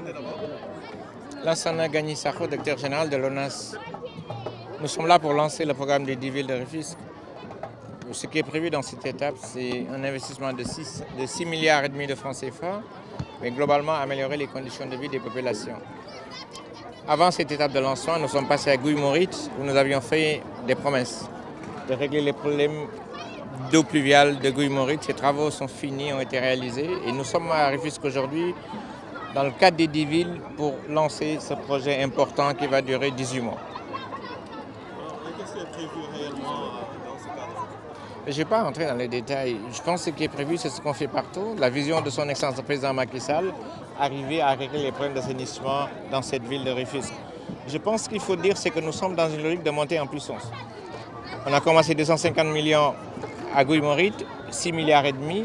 présenter d'abord. Lansana Gagny Sakho, directeur général de l'ONAS. Nous sommes là pour lancer le programme des 10 villes de Rufisque. Ce qui est prévu dans cette étape, c'est un investissement de 6,5 milliards de francs CFA, mais globalement améliorer les conditions de vie des populations. Avant cette étape de lancement, nous sommes passés à Guy-Moritz où nous avions fait des promesses de régler les problèmes d'eau pluviale de Guy-Moritz. Ces travaux sont finis, ont été réalisés et nous sommes à Rufisque aujourd'hui dans le cadre des 10 villes pour lancer ce projet important qui va durer 18 mois. Qu'est-ce qui est prévu réellement dans ce cadre? Je ne vais pas entrer dans les détails. Je pense que ce qui est prévu, c'est ce qu'on fait partout. La vision de son Excellence le Président Macky Sall, arriver à régler les problèmes d'assainissement dans cette ville de Rufisque. Je pense qu'il faut dire, c'est que nous sommes dans une logique de montée en puissance. On a commencé 250 millions à Guy-Moritz, 6 milliards et demi.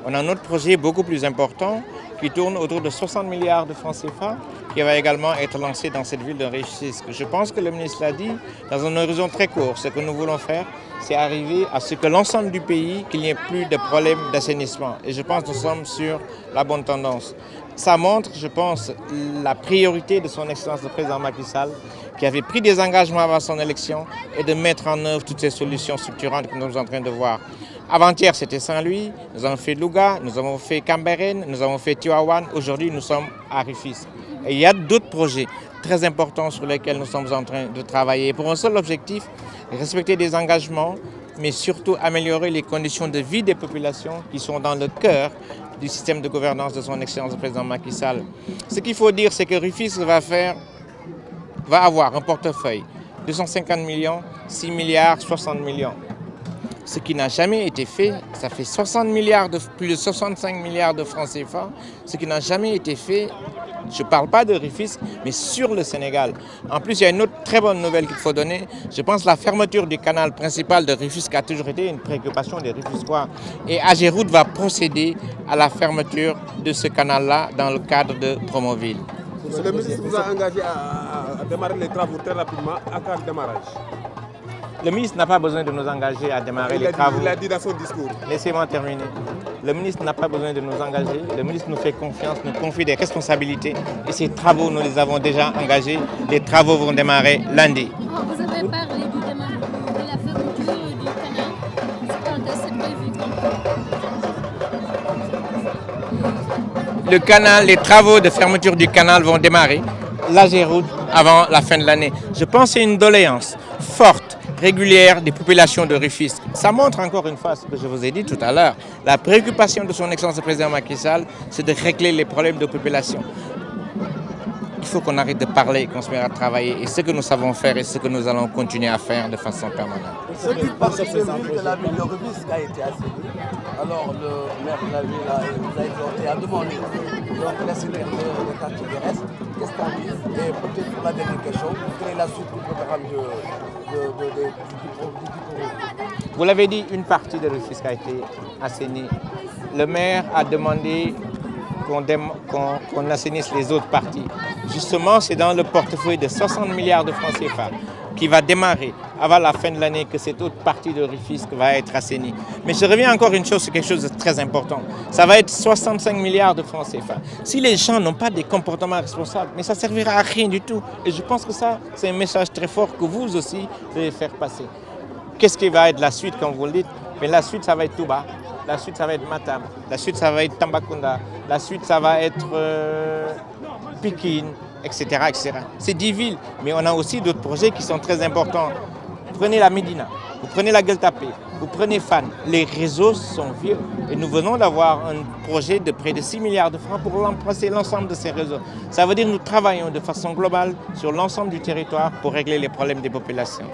On a un autre projet beaucoup plus important qui tourne autour de 60 milliards de francs CFA qui va également être lancé dans cette ville de Rufisque. Je pense que le ministre l'a dit, dans un horizon très court, ce que nous voulons faire, c'est arriver à ce que l'ensemble du pays, qu'il n'y ait plus de problèmes d'assainissement. Et je pense que nous sommes sur la bonne tendance. Ça montre, je pense, la priorité de son Excellence le Président Macky Sall, qui avait pris des engagements avant son élection et de mettre en œuvre toutes ces solutions structurantes que nous sommes en train de voir. Avant-hier, c'était Saint-Louis, nous avons fait Louga, nous avons fait Cambérène, nous avons fait Tivaouane. Aujourd'hui, nous sommes à Rufisque. Et il y a d'autres projets très importants sur lesquels nous sommes en train de travailler pour un seul objectif, respecter des engagements, mais surtout améliorer les conditions de vie des populations qui sont dans le cœur du système de gouvernance de son Excellence le Président Macky Sall. Ce qu'il faut dire, c'est que Rufisque va avoir un portefeuille 250 millions, 6 milliards, 60 millions. Ce qui n'a jamais été fait, ça fait 60 milliards plus de 65 milliards de francs CFA, ce qui n'a jamais été fait, je ne parle pas de Rufisque, mais sur le Sénégal. En plus, il y a une autre très bonne nouvelle qu'il faut donner. Je pense que la fermeture du canal principal de Rufisque a toujours été une préoccupation des Rufisquois. Et Ageroute va procéder à la fermeture de ce canal-là dans le cadre de Promoville. Le ministre vous a engagé à démarrer les travaux très rapidement. À quel démarrage? Le ministre n'a pas besoin de nous engager à démarrer les travaux. Il l'a dit dans son discours. Laissez-moi terminer. Le ministre n'a pas besoin de nous engager. Le ministre nous fait confiance, nous confie des responsabilités. Et ces travaux, nous les avons déjà engagés. Les travaux vont démarrer lundi. Vous avez parlé du démarrage de la fermeture du canal. Quand est-ce que c'est prévu? Le canal, les travaux de fermeture du canal vont démarrer. L'Ageroute avant la fin de l'année. Je pense que c'est une doléance forte, régulière des populations de Rufisque. Ça montre encore une fois ce que je vous ai dit tout à l'heure. La préoccupation de son Excellence le Président Macky Sall, c'est de régler les problèmes de population. Il faut qu'on arrête de parler et qu'on se mette à travailler. Et ce que nous savons faire et ce que nous allons continuer à faire de façon permanente. Ce qui passe de la ville de Rufisque a été assaini. Alors le maire de la ville vous a exhorté à demander donc l'assainir des quartiers qui restent. Qu'est-ce qu'on dit? Et peut-être pour la dernière question, quelle est la suite du programme du Vous l'avez dit, une partie de Rufisque a été assainie. Le maire a demandé qu'on assainisse les autres parties. Justement, c'est dans le portefeuille de 60 milliards de francs CFA qui va démarrer avant la fin de l'année que cette autre partie de Rufisque va être assainie. Mais je reviens encore une chose, c'est quelque chose de très important. Ça va être 65 milliards de francs CFA. Si les gens n'ont pas des comportements responsables, mais ça ne servira à rien du tout. Et je pense que ça, c'est un message très fort que vous aussi devez faire passer. Qu'est-ce qui va être la suite, comme vous le dites? Mais la suite, ça va être Touba. La suite, ça va être Matam. La suite, ça va être Tambacounda. La suite, ça va être Pikine, etc., etc. C'est 10 villes, mais on a aussi d'autres projets qui sont très importants. Prenez la Médina, vous prenez la Gueule Tapée, vous prenez Fan. Les réseaux sont vieux et nous venons d'avoir un projet de près de 6 milliards de francs pour remplacer l'ensemble de ces réseaux. Ça veut dire que nous travaillons de façon globale sur l'ensemble du territoire pour régler les problèmes des populations.